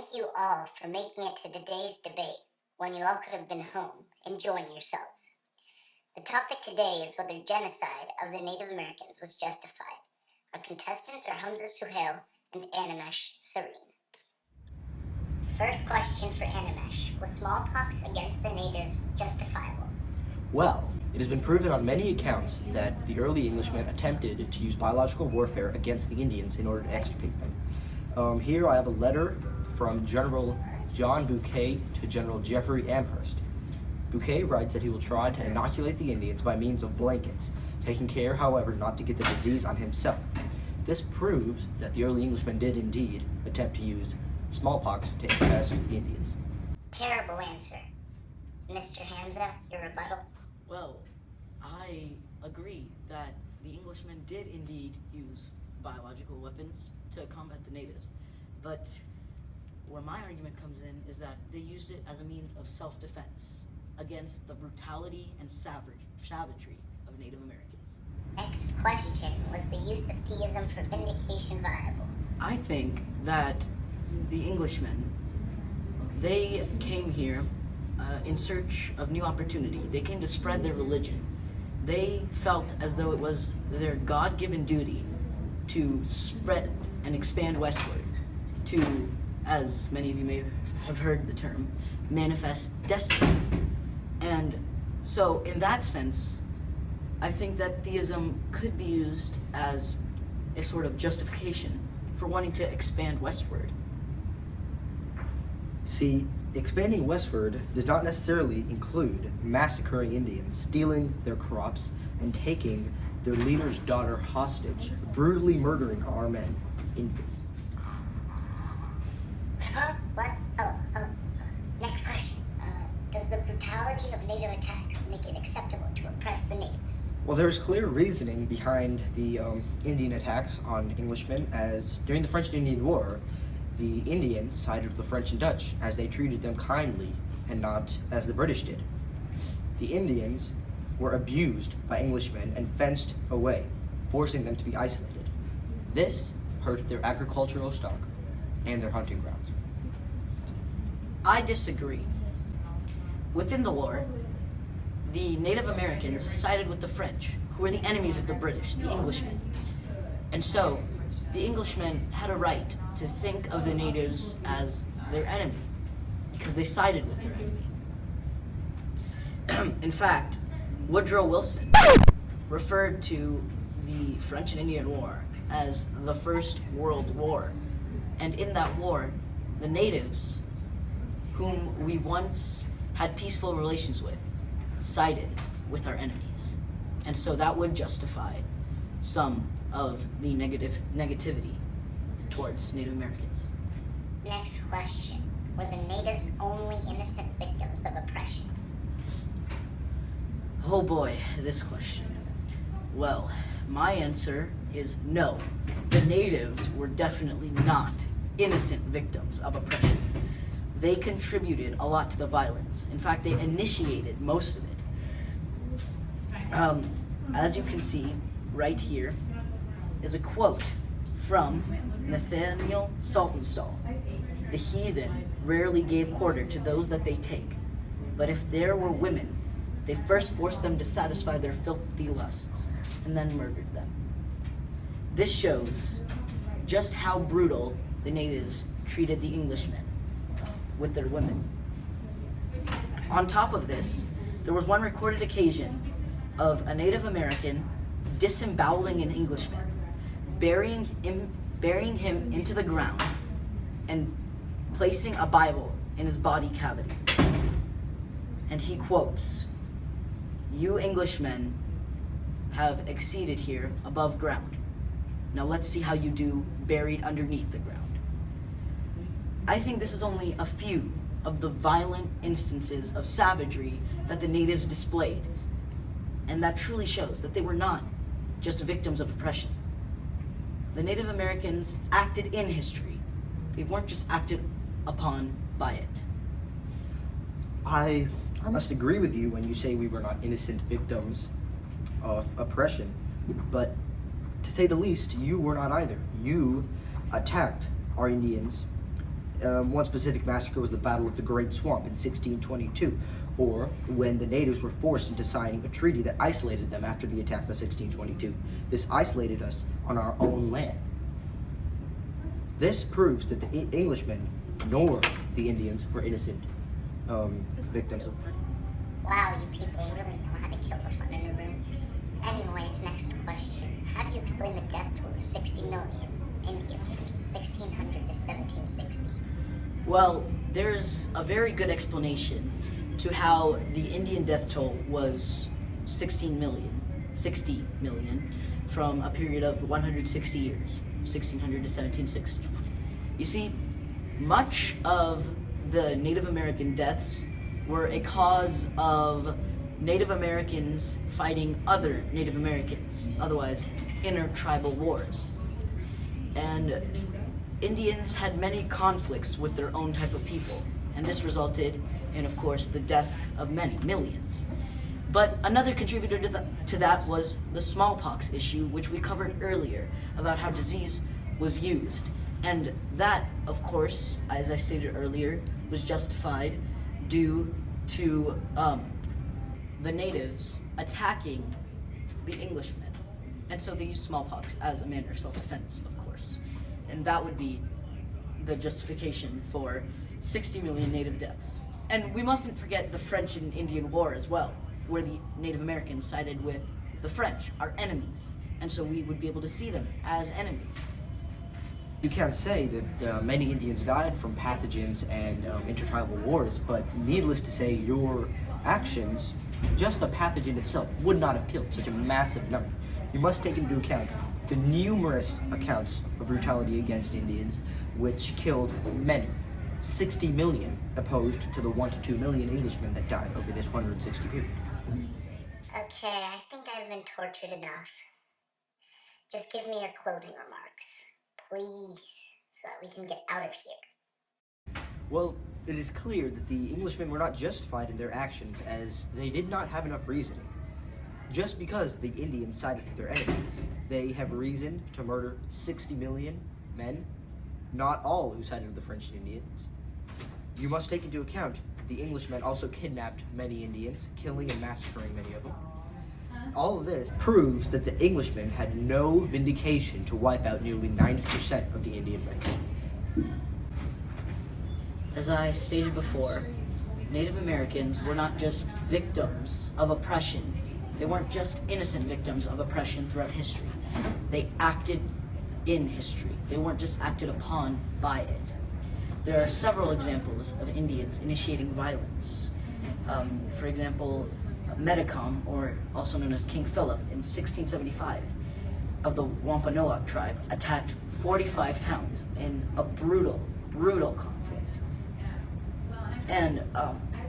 thank you all for making it to today's debate when you all could have been home enjoying yourselves. The topic today is whether genocide of the Native Americans was justified. Our contestants are Hamza Suhail and Animesh Sareen. First question for Animesh: was smallpox against the natives justifiable? Well, it has been proven on many accounts that the early Englishmen attempted to use biological warfare against the Indians in order to extirpate them. Here I have a letter from General John Bouquet to General Jeffrey Amherst. Bouquet writes that he will try to inoculate the Indians by means of blankets, taking care, however, not to get the disease on himself. This proves that the early Englishmen did indeed attempt to use smallpox to infest the Indians. Terrible answer. Mr. Hamza, your rebuttal? Well, I agree that the Englishmen did indeed use biological weapons to combat the natives, but where my argument comes in is that they used it as a means of self-defense against the brutality and savagery of Native Americans. Next question: was the use of theism for vindication viable? I think that the Englishmen, they came here in search of new opportunity. They came to spread their religion. They felt as though it was their God-given duty to spread and expand westward, to, as many of you may have heard the term, manifest destiny. And so in that sense, I think that theism could be used as a sort of justification for wanting to expand westward. See, expanding westward does not necessarily include massacring Indians, stealing their crops, and taking their leader's daughter hostage, brutally murdering our men. What? Next question. Does the brutality of native attacks make it acceptable to oppress the natives? Well, there's clear reasoning behind the Indian attacks on Englishmen, as during the French and Indian War, the Indians sided with the French and Dutch as they treated them kindly and not as the British did. The Indians were abused by Englishmen and fenced away, forcing them to be isolated. This hurt their agricultural stock and their hunting grounds. I disagree. Within the war, the Native Americans sided with the French, who were the enemies of the British, the Englishmen. And so, the Englishmen had a right to think of the natives as their enemy, because they sided with their enemy. In fact, Woodrow Wilson referred to the French and Indian War as the First World War. And in that war, the natives, whom we once had peaceful relations with, sided with our enemies. And so that would justify some of the negativity towards Native Americans. Next question: were the natives only innocent victims of oppression? Oh boy, this question. Well, my answer is no. The natives were definitely not innocent victims of oppression. They contributed a lot to the violence. In fact, they initiated most of it. As you can see right here is a quote from Nathaniel Saltonstall. The heathen rarely gave quarter to those that they take, but if there were women, they first forced them to satisfy their filthy lusts, and then murdered them. This shows just how brutal the natives treated the Englishmen with their women. On top of this, there was one recorded occasion of a Native American disemboweling an Englishman, burying him into the ground, and placing a Bible in his body cavity. And he quotes, "You Englishmen have exceeded here above ground. Now let's see how you do buried underneath the ground." I think this is only a few of the violent instances of savagery that the natives displayed. And that truly shows that they were not just victims of oppression. The Native Americans acted in history. They weren't just acted upon by it. I must agree with you when you say we were not innocent victims of oppression, but to say the least, you were not either. You attacked our Indians One specific massacre was the Battle of the Great Swamp in 1622, or when the natives were forced into signing a treaty that isolated them after the attacks of 1622. This isolated us on our own land. This proves that the Englishmen nor the Indians were innocent victims of. Wow, you people really know how to kill the fun in a room. Anyways, next question. How do you explain the death toll of 60 million Indians from 1600 to 1760? Well, there's a very good explanation to how the Indian death toll was 60 million, from a period of 160 years, 1600 to 1760. You see, much of the Native American deaths were a cause of Native Americans fighting other Native Americans, otherwise intertribal wars. And Indians had many conflicts with their own type of people, and this resulted in, of course, the deaths of many, millions. But another contributor to that was the smallpox issue, which we covered earlier, about how disease was used. And that, of course, as I stated earlier, was justified due to the natives attacking the Englishmen. And so they used smallpox as a manner of self-defense, of course. And that would be the justification for 60 million native deaths. And we mustn't forget the French and Indian War as well, where the Native Americans sided with the French, our enemies. And so we would be able to see them as enemies. You can't say that many Indians died from pathogens and intertribal wars, but needless to say, your actions, just the pathogen itself, would not have killed such a massive number. You must take into account the numerous accounts of brutality against Indians, which killed many, 60 million, opposed to the 1 to 2 million Englishmen that died over this 160 period. Okay, I think I've been tortured enough. Just give me your closing remarks, please, so that we can get out of here. Well, it is clear that the Englishmen were not justified in their actions, as they did not have enough reasoning. Just because the Indians sided with their enemies, they have reason to murder 60 million men, not all who sided with the French and Indians. You must take into account that the Englishmen also kidnapped many Indians, killing and massacring many of them. All of this proves that the Englishmen had no vindication to wipe out nearly 90% of the Indian race. As I stated before, Native Americans were not just victims of oppression. They weren't just innocent victims of oppression throughout history. They acted in history. They weren't just acted upon by it. There are several examples of Indians initiating violence. For example, Metacom, or also known as King Philip, in 1675, of the Wampanoag tribe, attacked 45 towns in a brutal conflict. And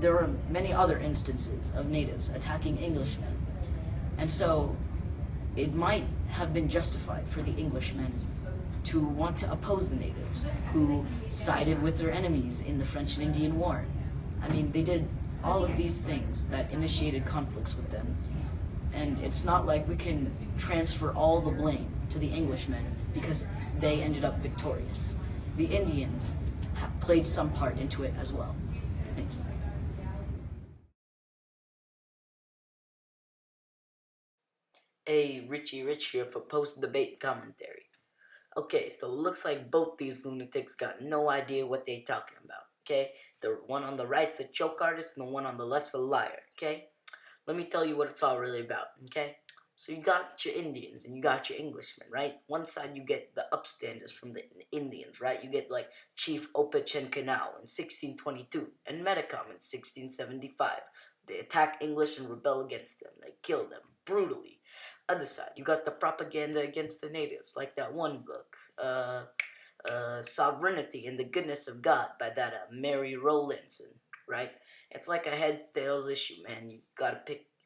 there were many other instances of natives attacking Englishmen. And so it might have been justified for the Englishmen to want to oppose the natives, who sided with their enemies in the French and Indian War. I mean, they did all of these things that initiated conflicts with them. And it's not like we can transfer all the blame to the Englishmen because they ended up victorious. The Indians played some part into it as well. Thank you. Hey, Richie Rich here for post-debate commentary. Okay, so it looks like both these lunatics got no idea what they're talking about, okay? The one on the right's a choke artist and the one on the left's a liar, okay? Let me tell you what it's all really about, okay? So you got your Indians and you got your Englishmen, right? One side you get the upstanders from the Indians, right? You get like Chief Opechancanough in 1622 and Metacom in 1675. They attack English and rebel against them. They kill them brutally. Other side, you got the propaganda against the natives, like that one book, Sovereignty and the Goodness of God by that Mary Rowlandson, right? It's like a heads tails issue, man. You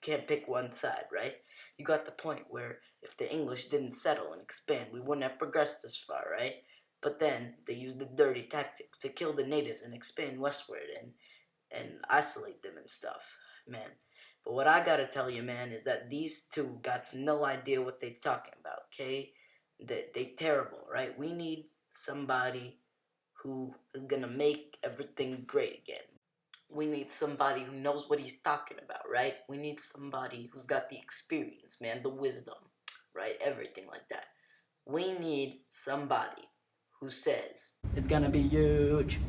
can't pick one side, right? You got the point where if the English didn't settle and expand, we wouldn't have progressed this far, right? But then they used the dirty tactics to kill the natives and expand westward and isolate them and stuff, man. But what I gotta tell you, man, is that these two got no idea what they talking about, okay? They terrible, right? We need somebody who is gonna make everything great again. We need somebody who knows what he's talking about, right? We need somebody who's got the experience, man, the wisdom, right? Everything like that. We need somebody who says, It's gonna be huge.